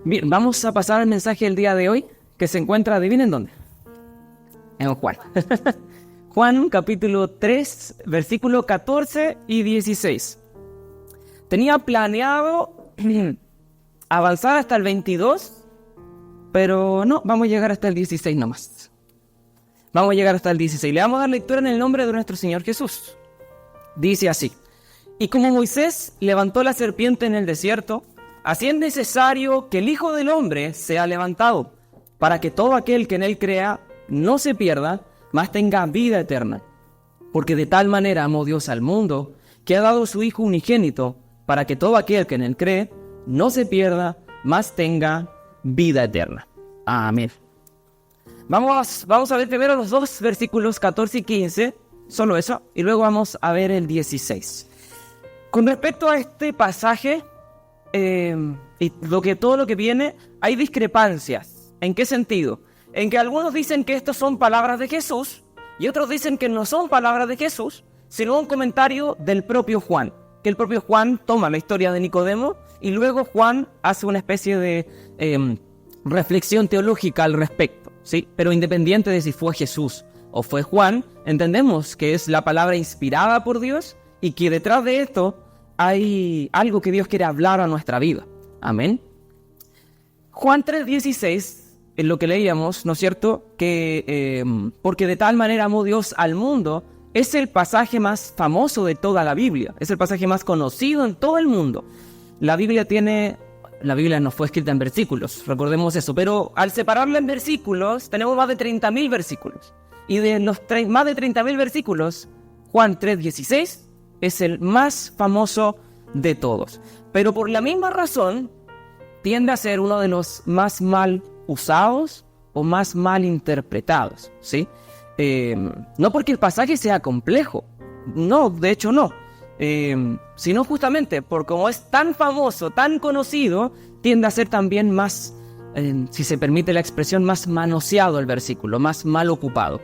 Bien, vamos a pasar al mensaje del día de hoy, que se encuentra, adivinen dónde, en Juan. Juan capítulo 3, versículo 14 y 16. Tenía planeado avanzar hasta el 22, pero no, vamos a llegar hasta el 16 nomás. Vamos a llegar hasta el 16. Le vamos a dar lectura en el nombre de nuestro Señor Jesús. Dice así: y como Moisés levantó la serpiente en el desierto, así es necesario que el Hijo del Hombre sea levantado, para que todo aquel que en él crea no se pierda, mas tenga vida eterna. Porque de tal manera amó Dios al mundo, que ha dado su Hijo unigénito, para que todo aquel que en él cree no se pierda, mas tenga vida eterna. Amén. Vamos a ver primero los dos versículos 14 y 15, solo eso, y luego vamos a ver el 16. Con respecto a este pasaje, y todo lo que viene, hay discrepancias. ¿En qué sentido? En que algunos dicen que estas son palabras de Jesús y otros dicen que no son palabras de Jesús, sino un comentario del propio Juan. Que el propio Juan toma la historia de Nicodemo y luego Juan hace una especie de reflexión teológica al respecto, ¿sí? Pero independiente de si fue Jesús o fue Juan, entendemos que es la palabra inspirada por Dios y que detrás de esto hay algo que Dios quiere hablar a nuestra vida. Amén. Juan 3:16, en lo que leíamos, ¿no es cierto? Que porque de tal manera amó Dios al mundo, es el pasaje más famoso de toda la Biblia. Es el pasaje más conocido en todo el mundo. La Biblia no fue escrita en versículos, recordemos eso. Pero al separarla en versículos, tenemos más de 30.000 versículos. Y de los más de 30.000 versículos, Juan 3:16 es el más famoso de todos. Pero por la misma razón, tiende a ser uno de los más mal usados o más mal interpretados, ¿sí? No porque el pasaje sea complejo, no, de hecho no, sino justamente por como es tan famoso, tan conocido, tiende a ser también más, si se permite la expresión, más manoseado el versículo, más mal ocupado.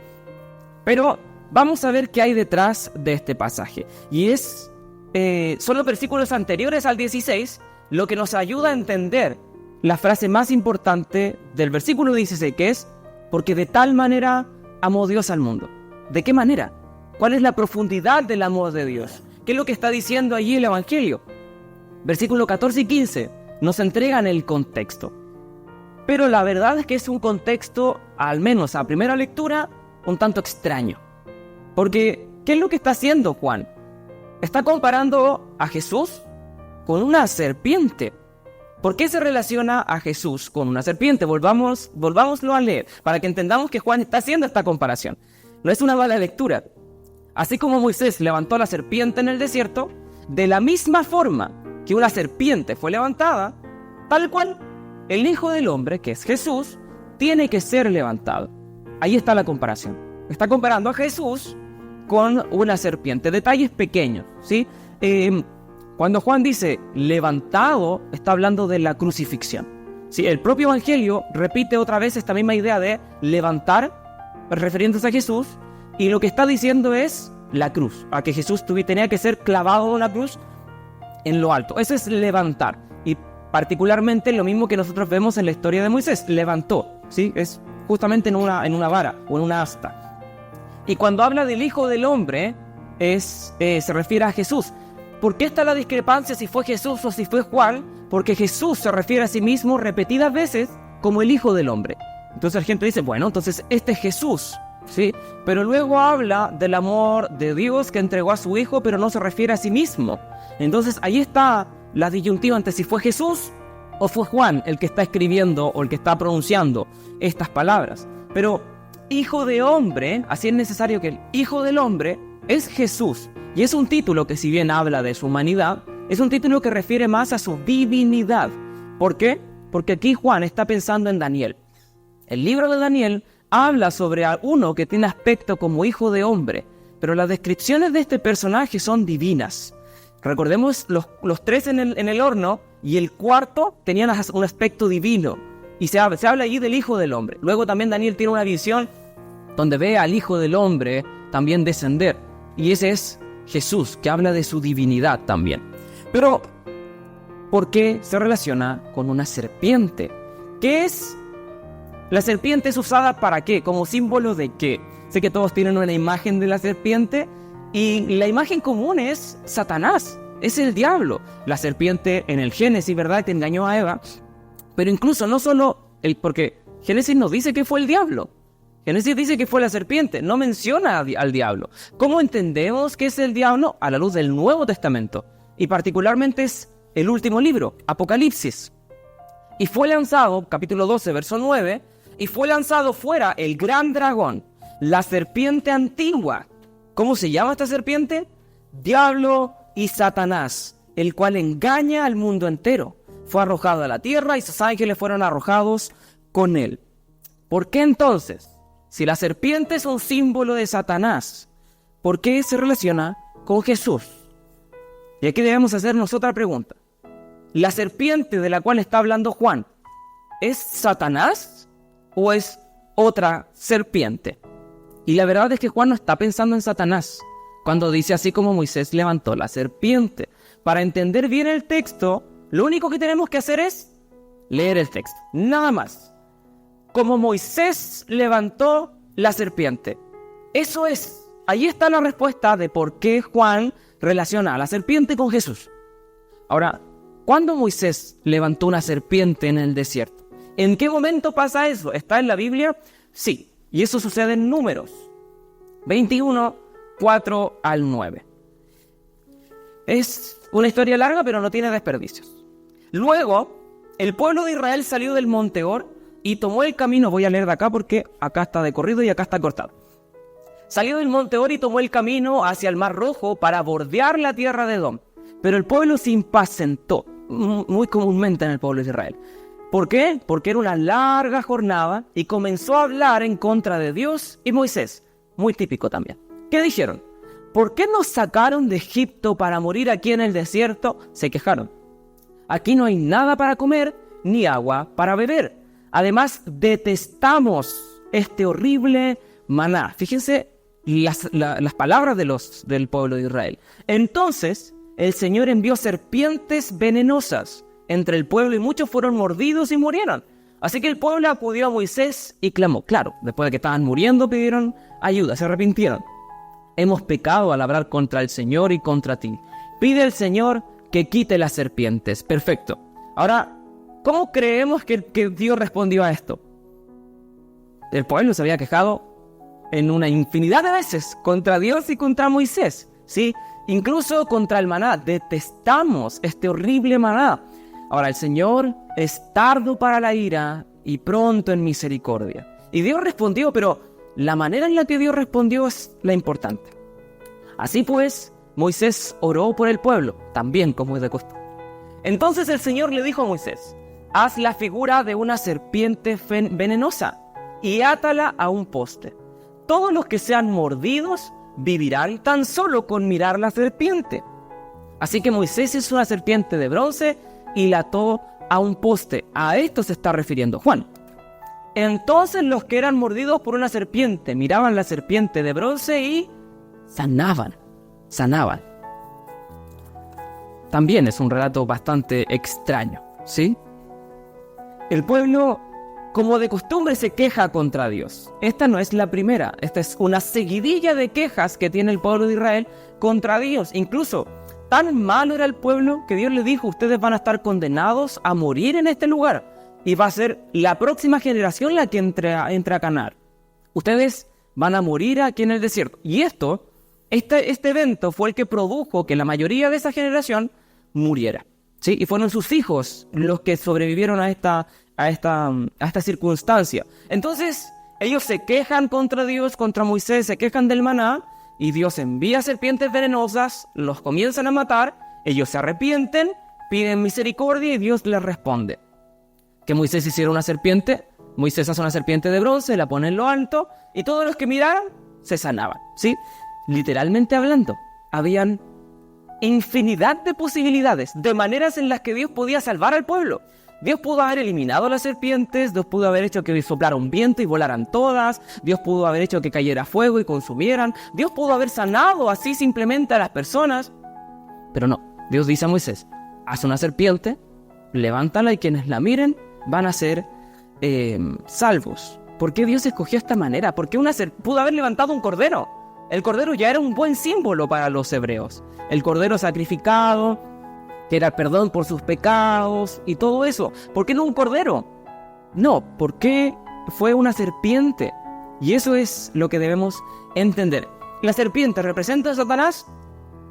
Pero vamos a ver qué hay detrás de este pasaje. Y son los versículos anteriores al 16 lo que nos ayuda a entender la frase más importante del versículo 16, que es: porque de tal manera amó Dios al mundo. ¿De qué manera? ¿Cuál es la profundidad del amor de Dios? ¿Qué es lo que está diciendo allí el Evangelio? Versículo 14 y 15 nos entregan el contexto. Pero la verdad es que es un contexto, al menos a primera lectura, un tanto extraño. Porque, ¿qué es lo que está haciendo Juan? Está comparando a Jesús con una serpiente. ¿Por qué se relaciona a Jesús con una serpiente? Volvámoslo a leer, para que entendamos que Juan está haciendo esta comparación. No es una mala lectura. Así como Moisés levantó la serpiente en el desierto, de la misma forma que una serpiente fue levantada, tal cual, el Hijo del Hombre, que es Jesús, tiene que ser levantado. Ahí está la comparación. Está comparando a Jesús con una serpiente. Detalles pequeños, ¿sí? Cuando Juan dice levantado, está hablando de la crucifixión, ¿sí? El propio Evangelio repite otra vez esta misma idea de levantar, refiriéndose a Jesús, y lo que está diciendo es la cruz, a que Jesús tenía que ser clavado en una cruz en lo alto. Eso es levantar, y particularmente lo mismo que nosotros vemos en la historia de Moisés, levantó, ¿sí? Es justamente en una vara o en una asta. Y cuando habla del Hijo del Hombre, se refiere a Jesús. ¿Por qué está la discrepancia si fue Jesús o si fue Juan? Porque Jesús se refiere a sí mismo repetidas veces como el Hijo del Hombre. Entonces la gente dice, bueno, entonces este es Jesús, ¿sí? Pero luego habla del amor de Dios que entregó a su Hijo, pero no se refiere a sí mismo. Entonces ahí está la disyuntiva entre si fue Jesús o fue Juan el que está escribiendo o el que está pronunciando estas palabras. Pero Hijo de Hombre, así es necesario que el Hijo del Hombre es Jesús. Y es un título que, si bien habla de su humanidad, es un título que refiere más a su divinidad. ¿Por qué? Porque aquí Juan está pensando en Daniel. El libro de Daniel habla sobre uno que tiene aspecto como hijo de hombre, pero las descripciones de este personaje son divinas. Recordemos los tres en el horno, y el cuarto tenían un aspecto divino. Y se habla allí del Hijo del Hombre. Luego también Daniel tiene una visión donde ve al Hijo del Hombre también descender. Y ese es Jesús, que habla de su divinidad también. Pero ¿por qué se relaciona con una serpiente? ¿Qué es? ¿La serpiente es usada para qué? ¿Como símbolo de qué? Sé que todos tienen una imagen de la serpiente y la imagen común es Satanás, es el diablo. La serpiente en el Génesis, ¿verdad?, que engañó a Eva, pero incluso no solo porque Génesis nos dice que fue el diablo. Génesis dice que fue la serpiente, no menciona al diablo. ¿Cómo entendemos que es el diablo? A la luz del Nuevo Testamento, y particularmente es el último libro, Apocalipsis. Y fue lanzado, capítulo 12, verso 9, y fue lanzado fuera el gran dragón, la serpiente antigua. ¿Cómo se llama esta serpiente? Diablo y Satanás, el cual engaña al mundo entero. Fue arrojado a la tierra y sus ángeles fueron arrojados con él. ¿Por qué entonces, si la serpiente es un símbolo de Satanás, por qué se relaciona con Jesús? Y aquí debemos hacernos otra pregunta. ¿La serpiente de la cual está hablando Juan es Satanás o es otra serpiente? Y la verdad es que Juan no está pensando en Satanás cuando dice así como Moisés levantó la serpiente. Para entender bien el texto, lo único que tenemos que hacer es leer el texto, nada más. Como Moisés levantó la serpiente. Eso es, ahí está la respuesta de por qué Juan relaciona a la serpiente con Jesús. Ahora, ¿cuándo Moisés levantó una serpiente en el desierto? ¿En qué momento pasa eso? ¿Está en la Biblia? Sí, y eso sucede en Números 21, 4 al 9. Es una historia larga, pero no tiene desperdicios. Luego, el pueblo de Israel salió del monte Or y tomó el camino, voy a leer de acá porque acá está de corrido y acá está cortado. Salió del monte Or y tomó el camino hacia el Mar Rojo para bordear la tierra de Edom. Pero el pueblo se impacientó, muy comúnmente en el pueblo de Israel. ¿Por qué? Porque era una larga jornada y comenzó a hablar en contra de Dios y Moisés. Muy típico también. ¿Qué dijeron? ¿Por qué nos sacaron de Egipto para morir aquí en el desierto? Se quejaron. Aquí no hay nada para comer ni agua para beber. Además, detestamos este horrible maná. Fíjense las palabras del pueblo de Israel. Entonces, el Señor envió serpientes venenosas entre el pueblo y muchos fueron mordidos y murieron. Así que el pueblo acudió a Moisés y clamó. Claro, después de que estaban muriendo pidieron ayuda, se arrepintieron. Hemos pecado al hablar contra el Señor y contra ti. Pide al Señor que quite las serpientes. Perfecto. Ahora, ¿cómo creemos que Dios respondió a esto? El pueblo se había quejado en una infinidad de veces contra Dios y contra Moisés, ¿sí? Incluso contra el maná. Detestamos este horrible maná. Ahora, el Señor es tardo para la ira y pronto en misericordia. Y Dios respondió, pero la manera en la que Dios respondió es la importante. Así pues, Moisés oró por el pueblo, también como es de costumbre. Entonces el Señor le dijo a Moisés, haz la figura de una serpiente venenosa y átala a un poste. Todos los que sean mordidos vivirán tan solo con mirar la serpiente. Así que Moisés hizo una serpiente de bronce y la ató a un poste. A esto se está refiriendo Juan. Entonces los que eran mordidos por una serpiente miraban la serpiente de bronce y sanaban. También es un relato bastante extraño, ¿sí? El pueblo, como de costumbre, se queja contra Dios. Esta no es la primera, esta es una seguidilla de quejas que tiene el pueblo de Israel contra Dios. Incluso, tan malo era el pueblo que Dios le dijo, ustedes van a estar condenados a morir en este lugar. Y va a ser la próxima generación la que entre a Canaán. Ustedes van a morir aquí en el desierto. Y este evento fue el que produjo que la mayoría de esa generación muriera, ¿sí? Y fueron sus hijos los que sobrevivieron a esta circunstancia. Entonces, ellos se quejan contra Dios, contra Moisés, se quejan del maná, y Dios envía serpientes venenosas, los comienzan a matar, ellos se arrepienten, piden misericordia y Dios les responde. Que Moisés hiciera una serpiente, Moisés hace una serpiente de bronce, la pone en lo alto, y todos los que miraran se sanaban, ¿sí? Literalmente hablando, habían infinidad de posibilidades, de maneras en las que Dios podía salvar al pueblo. Dios pudo haber eliminado las serpientes, Dios pudo haber hecho que soplara un viento y volaran todas, Dios pudo haber hecho que cayera fuego y consumieran, Dios pudo haber sanado así simplemente a las personas, pero no. Dios dice a Moisés, haz una serpiente, levántala y quienes la miren van a ser salvos. ¿Por qué Dios escogió esta manera? ¿Por qué pudo haber levantado un cordero? El cordero ya era un buen símbolo para los hebreos. El cordero sacrificado, que era perdón por sus pecados y todo eso. ¿Por qué no un cordero? No, ¿por qué fue una serpiente? Y eso es lo que debemos entender. ¿La serpiente representa a Satanás?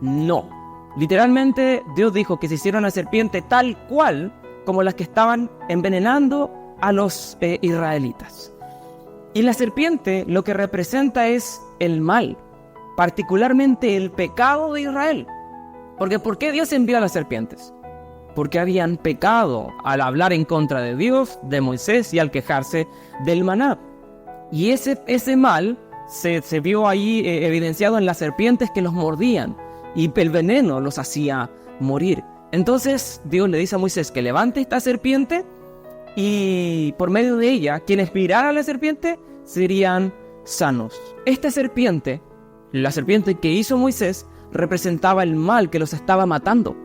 No. Literalmente Dios dijo que se hiciera una serpiente tal cual como las que estaban envenenando a los israelitas. Y la serpiente lo que representa es el mal, particularmente el pecado de Israel. Porque ¿por qué Dios envió a las serpientes? Porque habían pecado al hablar en contra de Dios, de Moisés y al quejarse del maná. Y ese mal se vio ahí evidenciado en las serpientes que los mordían y el veneno los hacía morir. Entonces Dios le dice a Moisés que levante esta serpiente y por medio de ella, quienes miraran a la serpiente serían sanos. Esta serpiente, la serpiente que hizo Moisés, representaba el mal que los estaba matando,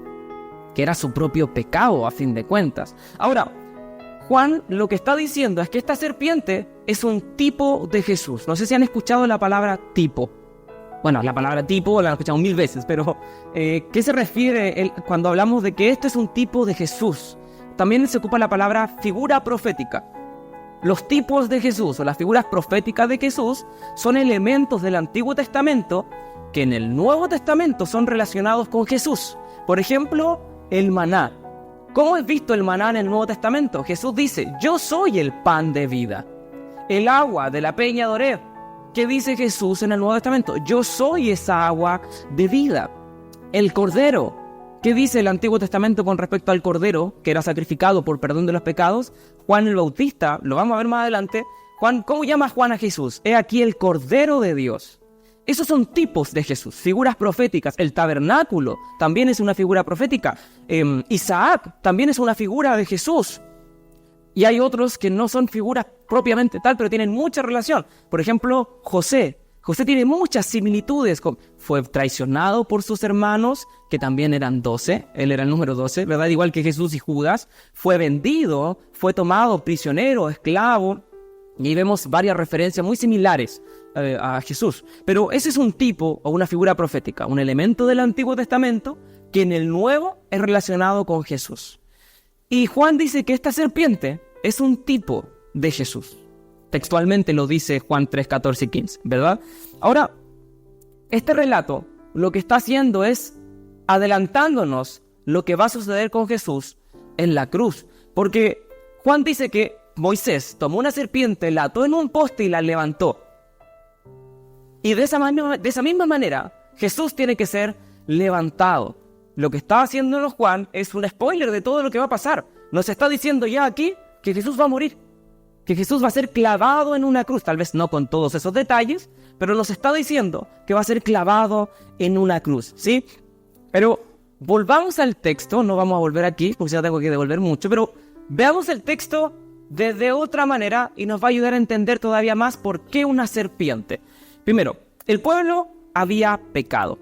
que era su propio pecado a fin de cuentas. Ahora, Juan lo que está diciendo es que esta serpiente es un tipo de Jesús. No sé si han escuchado la palabra tipo. Bueno, la palabra tipo la han escuchado 1000 veces, pero ¿qué se refiere cuando hablamos de que esto es un tipo de Jesús? También se ocupa la palabra figura profética. Los tipos de Jesús o las figuras proféticas de Jesús son elementos del Antiguo Testamento que en el Nuevo Testamento son relacionados con Jesús. Por ejemplo, el maná. ¿Cómo es visto el maná en el Nuevo Testamento? Jesús dice, yo soy el pan de vida. El agua de la peña de Oreb. ¿Qué dice Jesús en el Nuevo Testamento? Yo soy esa agua de vida. El cordero. ¿Qué dice el Antiguo Testamento con respecto al cordero que era sacrificado por perdón de los pecados? Juan el Bautista, lo vamos a ver más adelante. Juan, ¿cómo llama Juan a Jesús? He aquí el Cordero de Dios. Esos son tipos de Jesús, figuras proféticas. El tabernáculo también es una figura profética. Isaac también es una figura de Jesús. Y hay otros que no son figuras propiamente tal, pero tienen mucha relación. Por ejemplo, José. José tiene muchas similitudes. Fue traicionado por sus hermanos, que también eran 12. Él era el número 12, ¿verdad? Igual que Jesús y Judas. Fue vendido, fue tomado prisionero, esclavo. Y ahí vemos varias referencias muy similares a Jesús. Pero ese es un tipo o una figura profética, un elemento del Antiguo Testamento que en el Nuevo es relacionado con Jesús. Y Juan dice que esta serpiente es un tipo de Jesús. Textualmente lo dice Juan 3, 14 y 15, ¿verdad? Ahora, este relato lo que está haciendo es adelantándonos lo que va a suceder con Jesús en la cruz. Porque Juan dice que Moisés tomó una serpiente, la ató en un poste y la levantó. Y de esa misma manera, Jesús tiene que ser levantado. Lo que está haciéndonos Juan es un spoiler de todo lo que va a pasar. Nos está diciendo ya aquí que Jesús va a morir. Que Jesús va a ser clavado en una cruz, tal vez no con todos esos detalles, pero nos está diciendo que va a ser clavado en una cruz, ¿sí? Pero volvamos al texto, no vamos a volver aquí, porque ya tengo que devolver mucho, pero veamos el texto desde otra manera y nos va a ayudar a entender todavía más por qué una serpiente. Primero, el pueblo había pecado.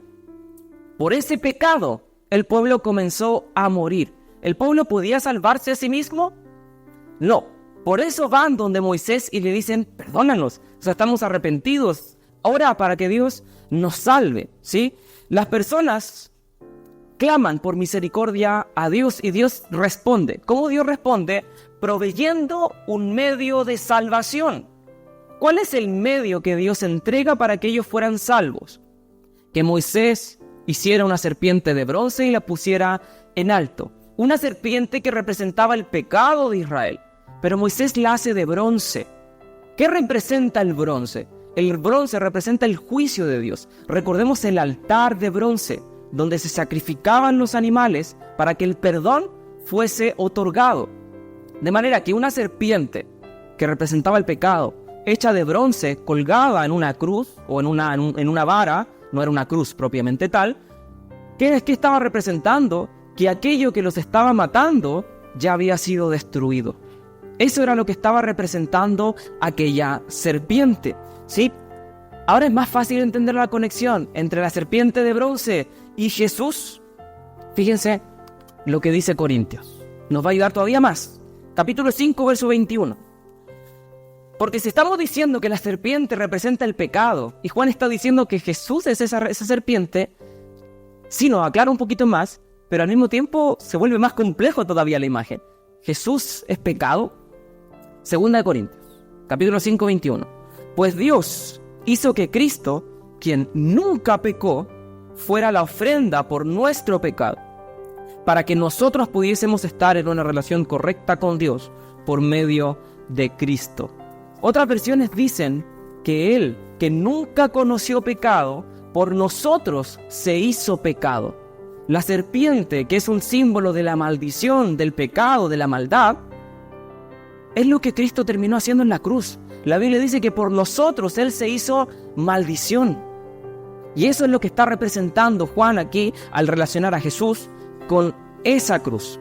Por ese pecado, el pueblo comenzó a morir. ¿El pueblo podía salvarse a sí mismo? No. Por eso van donde Moisés y le dicen, perdónanos, o sea, estamos arrepentidos, ora para que Dios nos salve, ¿sí? Las personas claman por misericordia a Dios y Dios responde. ¿Cómo Dios responde? Proveyendo un medio de salvación. ¿Cuál es el medio que Dios entrega para que ellos fueran salvos? Que Moisés hiciera una serpiente de bronce y la pusiera en alto. Una serpiente que representaba el pecado de Israel. Pero Moisés la hace de bronce. ¿Qué representa el bronce? El bronce representa el juicio de Dios. Recordemos el altar de bronce, donde se sacrificaban los animales para que el perdón fuese otorgado. De manera que una serpiente que representaba el pecado, hecha de bronce, colgada en una cruz o en una vara, no era una cruz propiamente tal, ¿qué estaba representando? Que aquello que los estaba matando ya había sido destruido. Eso era lo que estaba representando aquella serpiente, ¿sí? Ahora es más fácil entender la conexión entre la serpiente de bronce y Jesús. Fíjense, lo que dice Corintios. Nos va a ayudar todavía más. Capítulo 5, verso 21. Porque si estamos diciendo que la serpiente representa el pecado, y Juan está diciendo que Jesús es esa serpiente, sí nos aclara un poquito más, pero al mismo tiempo se vuelve más complejo todavía la imagen. ¿Jesús es pecado? Segunda de Corintios, capítulo 5, 21. Pues Dios hizo que Cristo, quien nunca pecó, fuera la ofrenda por nuestro pecado, para que nosotros pudiésemos estar en una relación correcta con Dios por medio de Cristo. Otras versiones dicen que Él, que nunca conoció pecado, por nosotros se hizo pecado. La serpiente, que es un símbolo de la maldición, del pecado, de la maldad, es lo que Cristo terminó haciendo en la cruz. La Biblia dice que por nosotros Él se hizo maldición. Y eso es lo que está representando Juan aquí al relacionar a Jesús con esa cruz.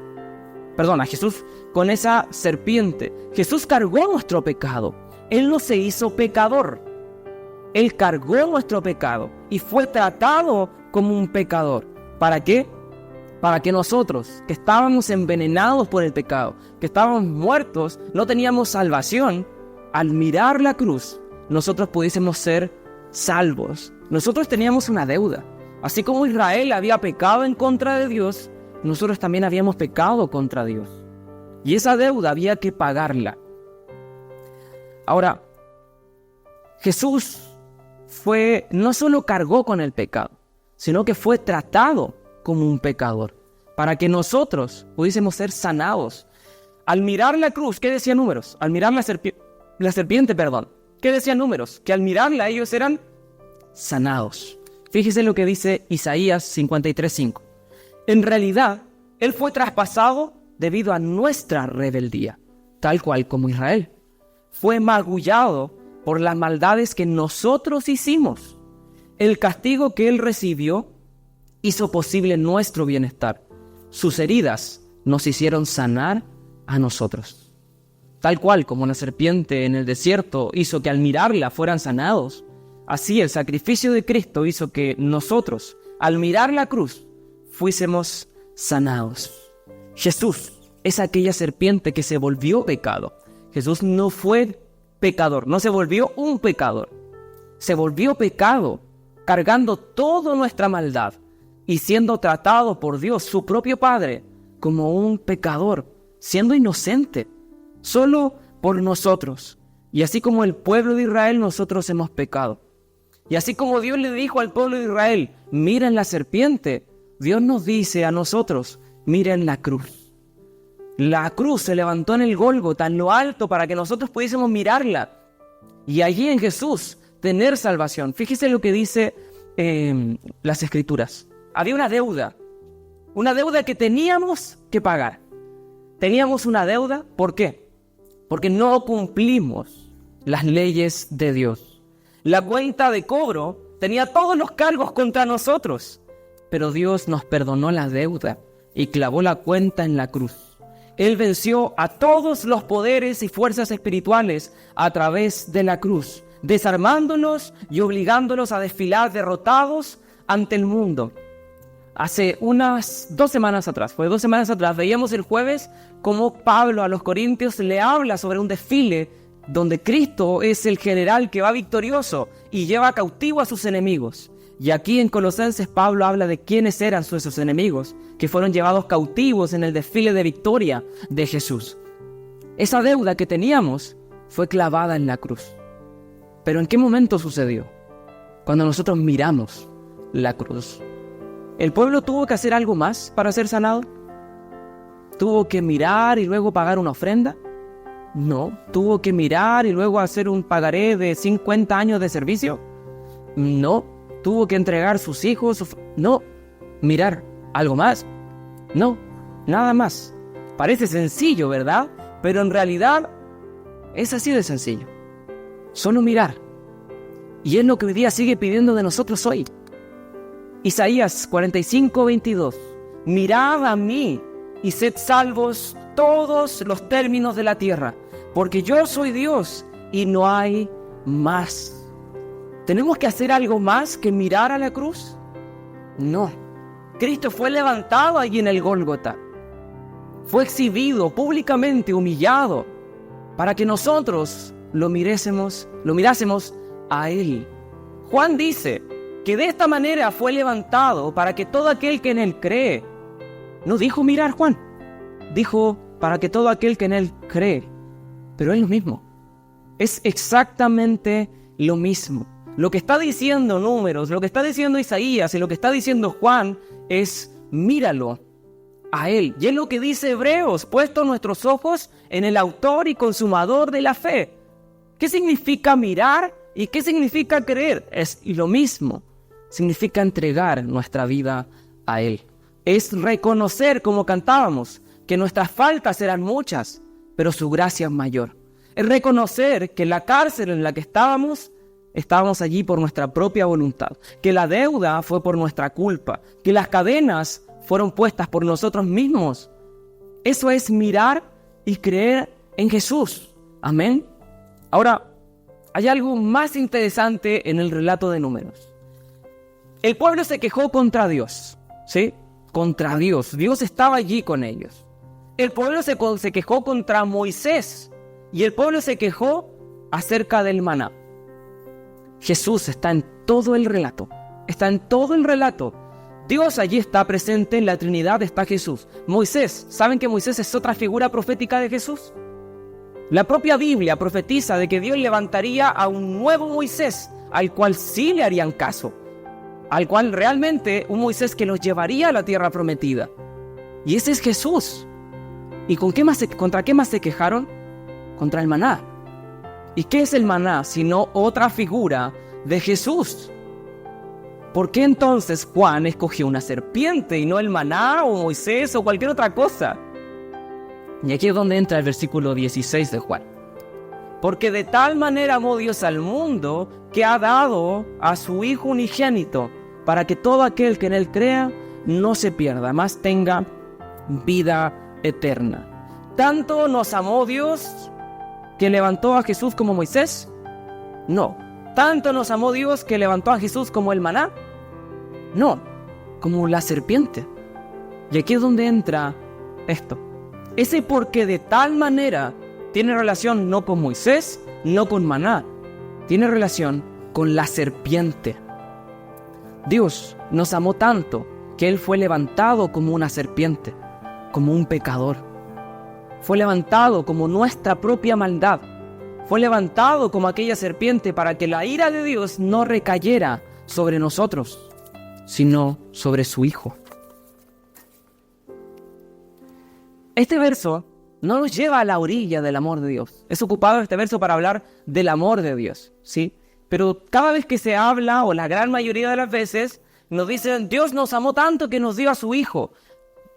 Perdón, a Jesús con esa serpiente. Jesús cargó nuestro pecado. Él no se hizo pecador. Él cargó nuestro pecado y fue tratado como un pecador. ¿Para qué? Para que nosotros, que estábamos envenenados por el pecado, que estábamos muertos, no teníamos salvación, al mirar la cruz, nosotros pudiésemos ser salvos. Nosotros teníamos una deuda. Así como Israel había pecado en contra de Dios, nosotros también habíamos pecado contra Dios. Y esa deuda había que pagarla. Ahora, Jesús no solo cargó con el pecado, sino que fue tratado como un pecador, para que nosotros pudiésemos ser sanados. Al mirar la cruz, ¿qué decía Números? Al mirar la serpiente, ¿qué decía Números? Que al mirarla ellos eran sanados. Fíjese lo que dice Isaías 53:5. En realidad, Él fue traspasado debido a nuestra rebeldía, tal cual como Israel. Fue magullado por las maldades que nosotros hicimos. El castigo que Él recibió hizo posible nuestro bienestar. Sus heridas nos hicieron sanar a nosotros. Tal cual como la serpiente en el desierto hizo que al mirarla fueran sanados, así el sacrificio de Cristo hizo que nosotros, al mirar la cruz, fuésemos sanados. Jesús es aquella serpiente que se volvió pecado. Jesús no fue pecador, no se volvió un pecador. Se volvió pecado, cargando toda nuestra maldad y siendo tratado por Dios, su propio Padre, como un pecador, siendo inocente, solo por nosotros. Y así como el pueblo de Israel, nosotros hemos pecado. Y así como Dios le dijo al pueblo de Israel, miren la serpiente, Dios nos dice a nosotros, miren la cruz. La cruz se levantó en el Gólgota, en lo alto, para que nosotros pudiésemos mirarla. Y allí en Jesús tener salvación. Fíjese lo que dice las Escrituras. Había una deuda que teníamos que pagar. Teníamos una deuda, ¿por qué? Porque no cumplimos las leyes de Dios. La cuenta de cobro tenía todos los cargos contra nosotros, pero Dios nos perdonó la deuda y clavó la cuenta en la cruz. Él venció a todos los poderes y fuerzas espirituales a través de la cruz, desarmándolos y obligándolos a desfilar derrotados ante el mundo. Hace unas 2 semanas atrás, veíamos el jueves cómo Pablo a los Corintios le habla sobre un desfile donde Cristo es el general que va victorioso y lleva cautivo a sus enemigos. Y aquí en Colosenses Pablo habla de quiénes eran esos enemigos que fueron llevados cautivos en el desfile de victoria de Jesús. Esa deuda que teníamos fue clavada en la cruz. ¿Pero en qué momento sucedió? Cuando nosotros miramos la cruz. ¿El pueblo tuvo que hacer algo más para ser sanado? ¿Tuvo que mirar y luego pagar una ofrenda? No. ¿Tuvo que mirar y luego hacer un pagaré de 50 años de servicio? No. ¿Tuvo que entregar sus hijos? No. ¿Mirar algo más? No. Nada más. Parece sencillo, ¿verdad? Pero en realidad es así de sencillo. Solo mirar. Y es lo que hoy día sigue pidiendo de nosotros hoy. Isaías 45:22. Mirad a mí y sed salvos todos los términos de la tierra, porque yo soy Dios y no hay más. ¿Tenemos que hacer algo más que mirar a la cruz? No. Cristo fue levantado allí en el Gólgota. fue exhibido públicamente, humillado, para que nosotros lo mirásemos a Él. Juan dice que de esta manera fue levantado para que todo aquel que en Él cree. No dijo mirar Juan, dijo para que todo aquel que en Él cree. Pero es lo mismo, es exactamente lo mismo. Lo que está diciendo Números, lo que está diciendo Isaías y lo que está diciendo Juan es míralo a Él. Y es lo que dice Hebreos, puesto nuestros ojos en el autor y consumador de la fe. ¿Qué significa mirar y qué significa creer? Es lo mismo, significa entregar nuestra vida a Él. Es reconocer, como cantábamos, que nuestras faltas eran muchas, pero su gracia es mayor. Es reconocer que la cárcel en la que estábamos allí por nuestra propia voluntad, que la deuda fue por nuestra culpa, que las cadenas fueron puestas por nosotros mismos. Eso es mirar y creer en Jesús. Amén. Ahora, hay algo más interesante en el relato de Números. El pueblo se quejó contra Dios, ¿sí? Contra Dios. Dios estaba allí con ellos. El pueblo se quejó contra Moisés y el pueblo se quejó acerca del maná. Jesús está en todo el relato. Está en todo el relato. Dios allí está presente, en la Trinidad está Jesús. Moisés, ¿saben que Moisés es otra figura profética de Jesús? La propia Biblia profetiza de que Dios levantaría a un nuevo Moisés, al cual sí le harían caso, al cual realmente un Moisés que los llevaría a la tierra prometida. Y ese es Jesús. ¿Y contra qué más se quejaron? Contra el maná. ¿Y qué es el maná sino otra figura de Jesús? ¿Por qué entonces Juan escogió una serpiente y no el maná o Moisés o cualquier otra cosa? Y aquí es donde entra el versículo 16 de Juan. Porque de tal manera amó Dios al mundo que ha dado a su Hijo unigénito, para que todo aquel que en Él crea no se pierda, mas tenga vida eterna. ¿Tanto nos amó Dios que levantó a Jesús como Moisés? No. ¿Tanto nos amó Dios que levantó a Jesús como el maná? No, como la serpiente. Y aquí es donde entra esto. Ese porque de tal manera tiene relación no con Moisés, no con maná. Tiene relación con la serpiente. Dios nos amó tanto que Él fue levantado como una serpiente, como un pecador. Fue levantado como nuestra propia maldad. Fue levantado como aquella serpiente para que la ira de Dios no recayera sobre nosotros, sino sobre su Hijo. Este verso no nos lleva a la orilla del amor de Dios. Es ocupado este verso para hablar del amor de Dios, ¿sí? Pero cada vez que se habla, o la gran mayoría de las veces, nos dicen, Dios nos amó tanto que nos dio a su Hijo.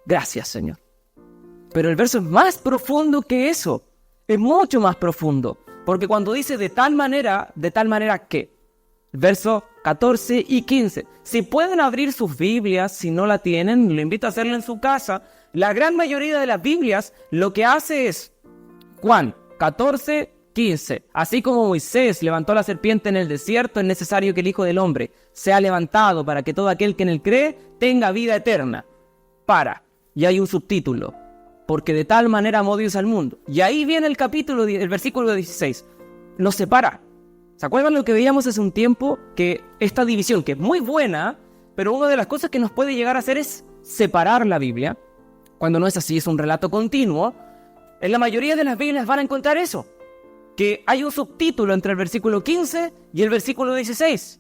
Gracias, Señor. Pero el verso es más profundo que eso. Es mucho más profundo. Porque cuando dice ¿de tal manera qué? Verso 14 y 15. Si pueden abrir sus Biblias, si no la tienen, lo invito a hacerlo en su casa. La gran mayoría de las Biblias lo que hace es Juan 14, 15. Así como Moisés levantó la serpiente en el desierto, es necesario que el Hijo del Hombre sea levantado para que todo aquel que en él cree tenga vida eterna. Y hay un subtítulo. Porque de tal manera amó Dios al mundo. Y ahí viene el versículo 16. Nos separa. ¿Se acuerdan lo que veíamos hace un tiempo? Que esta división, que es muy buena, pero una de las cosas que nos puede llegar a hacer es separar la Biblia. Cuando no es así, es un relato continuo. En la mayoría de las Biblias van a encontrar eso. Que hay un subtítulo entre el versículo 15 y el versículo 16.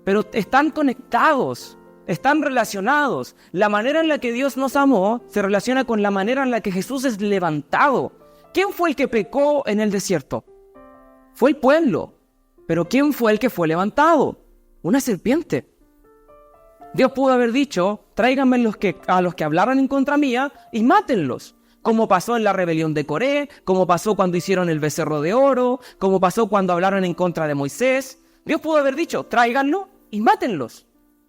Pero están conectados. Están relacionados. La manera en la que Dios nos amó se relaciona con la manera en la que Jesús es levantado. ¿Quién fue el que pecó en el desierto? Fue el pueblo. Pero ¿quién fue el que fue levantado? Una serpiente. Dios pudo haber dicho, tráiganme a los que hablaran en contra mía y mátenlos. Como pasó en la rebelión de Coré, como pasó cuando hicieron el becerro de oro, como pasó cuando hablaron en contra de Moisés. Dios pudo haber dicho, tráiganlo y mátenlos.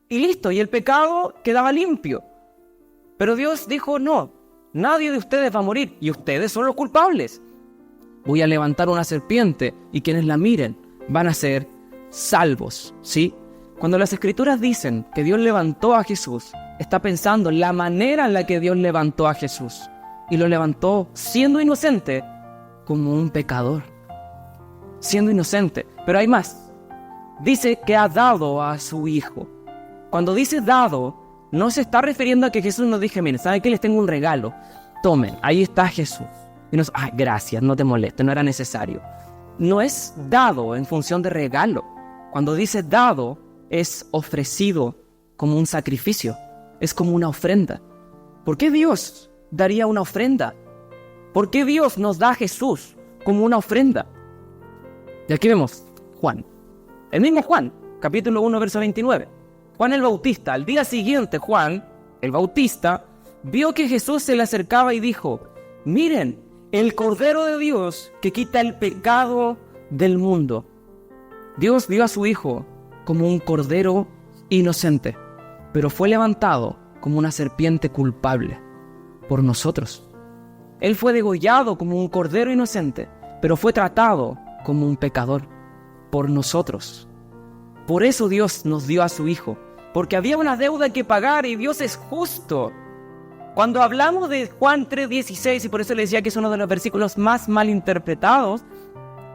Y listo, y el pecado quedaba limpio. Pero Dios dijo, no, nadie de ustedes va a morir, y ustedes son los culpables. Voy a levantar una serpiente, y quienes la miren van a ser salvos, ¿sí? Cuando las Escrituras dicen que Dios levantó a Jesús, está pensando en la manera en la que Dios levantó a Jesús. y lo levantó siendo inocente como un pecador. Siendo inocente. Pero hay más. Dice que ha dado a su Hijo. Cuando dice dado, no se está refiriendo a que Jesús nos dije, miren, ¿saben qué? Les tengo un regalo. Tomen, ahí está Jesús. Y nos, gracias, no te molestes, no era necesario. No es dado en función de regalo. Cuando dice dado, es ofrecido como un sacrificio. Es como una ofrenda. ¿Por qué Dios daría una ofrenda? ¿Por qué Dios nos da a Jesús como una ofrenda? Y aquí vemos Juan. El mismo Juan, capítulo 1, verso 29. Juan el Bautista. Al día siguiente, Juan, el Bautista, vio que Jesús se le acercaba y dijo, miren, el Cordero de Dios que quita el pecado del mundo. Dios dio a su Hijo como un cordero inocente, pero fue levantado como una serpiente culpable por nosotros. Él fue degollado como un cordero inocente, pero fue tratado como un pecador por nosotros. Por eso Dios nos dio a su Hijo, porque había una deuda que pagar y Dios es justo. Cuando hablamos de Juan 3:16, y por eso le decía que es uno de los versículos más mal interpretados,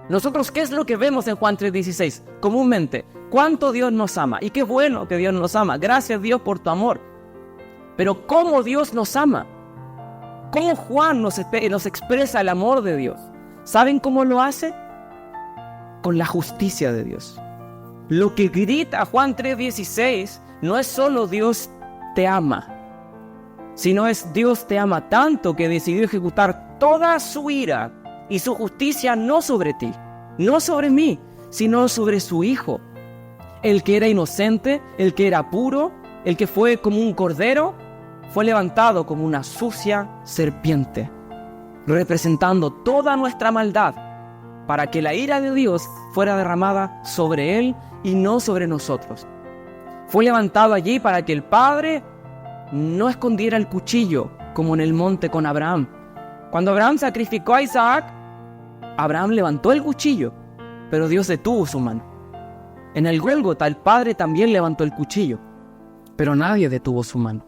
nosotros, ¿qué es lo que vemos en Juan 3:16? Comúnmente, cuánto Dios nos ama, y qué bueno que Dios nos ama, gracias Dios por tu amor. Pero ¿cómo Dios nos ama? ¿Cómo Juan nos expresa el amor de Dios? ¿Saben cómo lo hace? Con la justicia de Dios. Lo que grita Juan 3:16 no es solo Dios te ama, sino es Dios te ama tanto que decidió ejecutar toda su ira y su justicia no sobre ti, no sobre mí, sino sobre su Hijo. El que era inocente, el que era puro, el que fue como un cordero, fue levantado como una sucia serpiente, representando toda nuestra maldad, para que la ira de Dios fuera derramada sobre Él y no sobre nosotros. Fue levantado allí para que el Padre no escondiera el cuchillo, como en el monte con Abraham. Cuando Abraham sacrificó a Isaac, Abraham levantó el cuchillo, pero Dios detuvo su mano. En el Gólgota, el Padre también levantó el cuchillo, pero nadie detuvo su mano.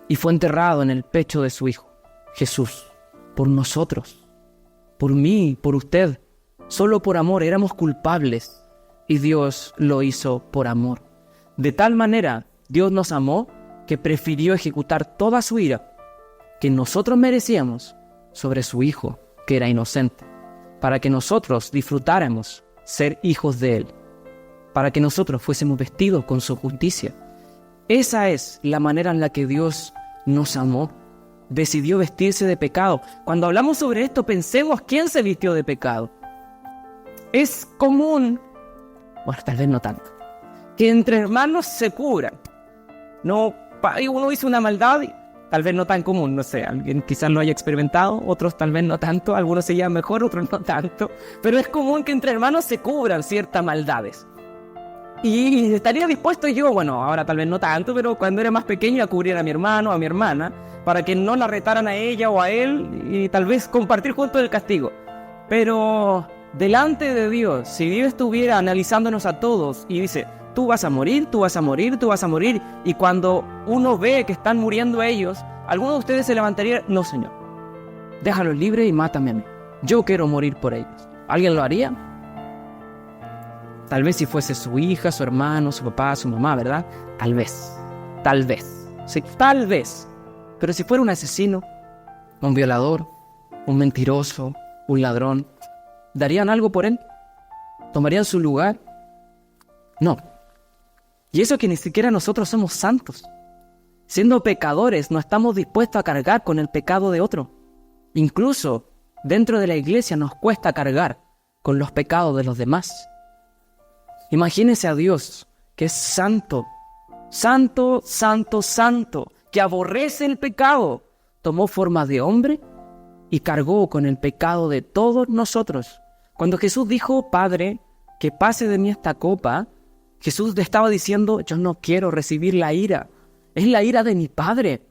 Y fue enterrado en el pecho de su Hijo, Jesús, por nosotros, por mí, por usted. Solo por amor éramos culpables y Dios lo hizo por amor. De tal manera, Dios nos amó que prefirió ejecutar toda su ira que nosotros merecíamos sobre su Hijo, que era inocente, para que nosotros disfrutáramos ser hijos de Él, para que nosotros fuésemos vestidos con su justicia. Esa es la manera en la que Dios nos amó. Decidió vestirse de pecado. Cuando hablamos sobre esto, pensemos quién se vistió de pecado. Es común, bueno, tal vez no tanto, que entre hermanos se cubran. No, uno hizo una maldad, tal vez no tan común, no sé, alguien quizás lo haya experimentado, otros tal vez no tanto, algunos se llevan mejor, otros no tanto, pero es común que entre hermanos se cubran ciertas maldades. Y estaría dispuesto yo, bueno, ahora tal vez no tanto, pero cuando era más pequeño a cubrir a mi hermano, a mi hermana, para que no la retaran a ella o a él y tal vez compartir juntos el castigo. Pero delante de Dios, si Dios estuviera analizándonos a todos y dice, tú vas a morir, tú vas a morir, tú vas a morir, y cuando uno ve que están muriendo ellos, ¿alguno de ustedes se levantaría? No, Señor, déjalos libres y mátame a mí. Yo quiero morir por ellos. ¿Alguien lo haría? Tal vez si fuese su hija, su hermano, su papá, su mamá, ¿verdad? Tal vez, sí, tal vez. Pero si fuera un asesino, un violador, un mentiroso, un ladrón, ¿darían algo por él? ¿Tomarían su lugar? No. Y eso que ni siquiera nosotros somos santos. Siendo pecadores, no estamos dispuestos a cargar con el pecado de otro. Incluso dentro de la iglesia nos cuesta cargar con los pecados de los demás. Imagínese a Dios, que es santo, santo, santo, santo, que aborrece el pecado, tomó forma de hombre y cargó con el pecado de todos nosotros. Cuando Jesús dijo, Padre, que pase de mí esta copa, Jesús le estaba diciendo, yo no quiero recibir la ira, es la ira de mi Padre.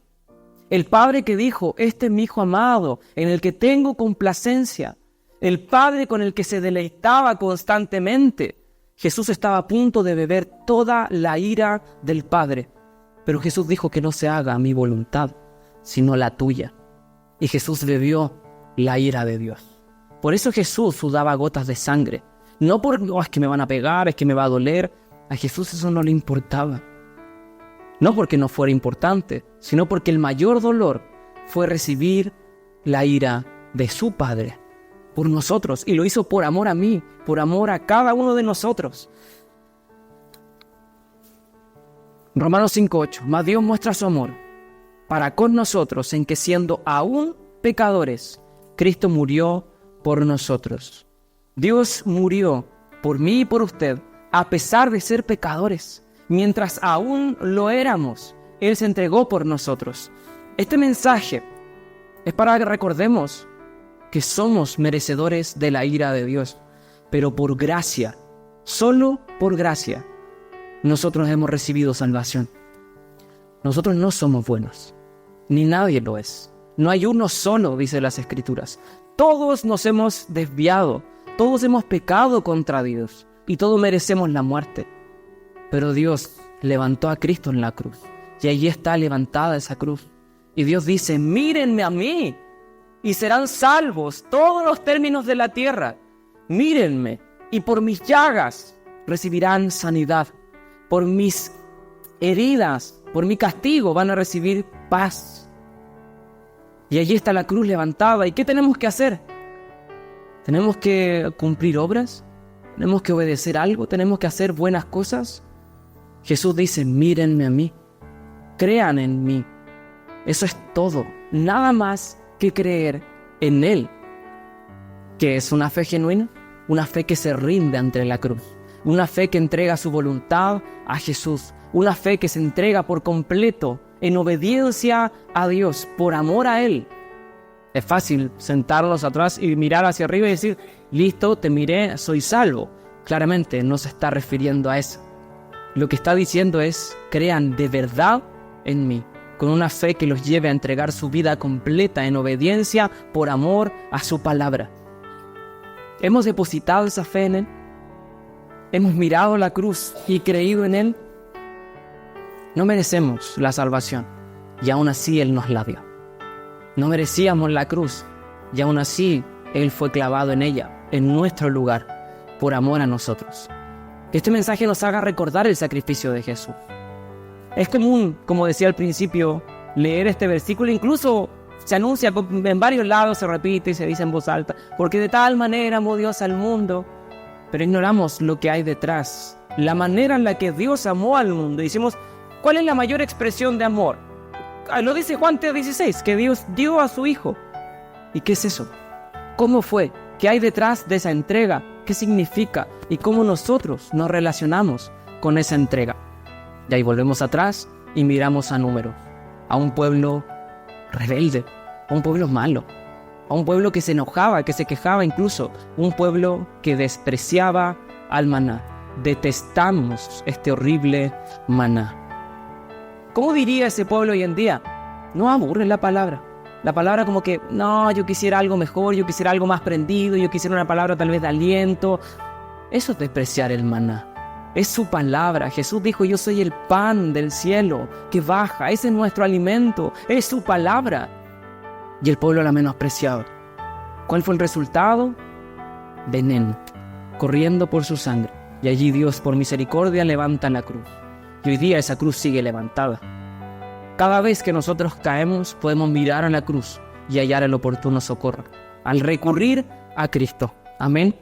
El Padre que dijo, este es mi Hijo amado, en el que tengo complacencia. El Padre con el que se deleitaba constantemente. Jesús estaba a punto de beber toda la ira del Padre, pero Jesús dijo que no se haga mi voluntad, sino la tuya. y Jesús bebió la ira de Dios. Por eso Jesús sudaba gotas de sangre. No por, es que me van a pegar, es que me va a doler. A Jesús eso no le importaba. No porque no fuera importante, sino porque el mayor dolor fue recibir la ira de su Padre por nosotros. Y lo hizo por amor a mí, por amor a cada uno de nosotros. Romanos 5:8. Mas Dios muestra su amor para con nosotros en que siendo aún pecadores, Cristo murió por nosotros. Dios murió por mí y por usted, a pesar de ser pecadores. Mientras aún lo éramos, Él se entregó por nosotros. Este mensaje es para que recordemos que somos merecedores de la ira de Dios, pero por gracia, solo por gracia, nosotros hemos recibido salvación. Nosotros no somos buenos, ni nadie lo es. No hay uno solo, dice las Escrituras. Todos nos hemos desviado, todos hemos pecado contra Dios y todos merecemos la muerte. Pero Dios levantó a Cristo en la cruz y allí está levantada esa cruz. Y Dios dice, mírenme a mí y serán salvos todos los términos de la tierra. Mírenme y por mis llagas recibirán sanidad. Por mis heridas, por mi castigo van a recibir paz. Y allí está la cruz levantada. ¿Y qué tenemos que hacer? ¿Tenemos que cumplir obras? ¿Tenemos que obedecer algo? ¿Tenemos que hacer buenas cosas? Jesús dice, mírenme a mí, crean en mí. Eso es todo, nada más que creer en Él. ¿Qué es una fe genuina? Una fe que se rinde ante la cruz. Una fe que entrega su voluntad a Jesús. Una fe que se entrega por completo en obediencia a Dios, por amor a Él. Es fácil sentarnos atrás y mirar hacia arriba y decir, listo, te miré, soy salvo. Claramente no se está refiriendo a eso. Lo que está diciendo es, crean de verdad en mí, con una fe que los lleve a entregar su vida completa en obediencia por amor a su palabra. ¿Hemos depositado esa fe en Él? ¿Hemos mirado la cruz y creído en Él? No merecemos la salvación y aún así Él nos la dio. No merecíamos la cruz y aún así Él fue clavado en ella, en nuestro lugar, por amor a nosotros. Que este mensaje nos haga recordar el sacrificio de Jesús. Es común, como decía al principio, leer este versículo, incluso se anuncia en varios lados, se repite y se dice en voz alta, porque de tal manera amó Dios al mundo, pero ignoramos lo que hay detrás, la manera en la que Dios amó al mundo. Y decimos, ¿cuál es la mayor expresión de amor? Lo dice Juan 3:16, que Dios dio a su Hijo. ¿Y qué es eso? ¿Cómo fue? ¿Qué hay detrás de esa entrega? ¿Qué significa? ¿Y cómo nosotros nos relacionamos con esa entrega? Y ahí volvemos atrás y miramos a Números, a un pueblo rebelde, a un pueblo malo, a un pueblo que se enojaba, que se quejaba incluso, un pueblo que despreciaba al maná. Detestamos este horrible maná. ¿Cómo diría ese pueblo hoy en día? No aburre la palabra. La palabra como que, no, yo quisiera algo mejor, yo quisiera algo más prendido, yo quisiera una palabra tal vez de aliento. Eso es despreciar el maná. Es su palabra. Jesús dijo, yo soy el pan del cielo que baja. Ese es nuestro alimento. Es su palabra. Y el pueblo la ha menospreciado. ¿Cuál fue el resultado? Veneno, corriendo por su sangre. Y allí Dios, por misericordia, levanta la cruz. Y hoy día esa cruz sigue levantada. Cada vez que nosotros caemos, podemos mirar a la cruz y hallar el oportuno socorro, al recurrir a Cristo. Amén.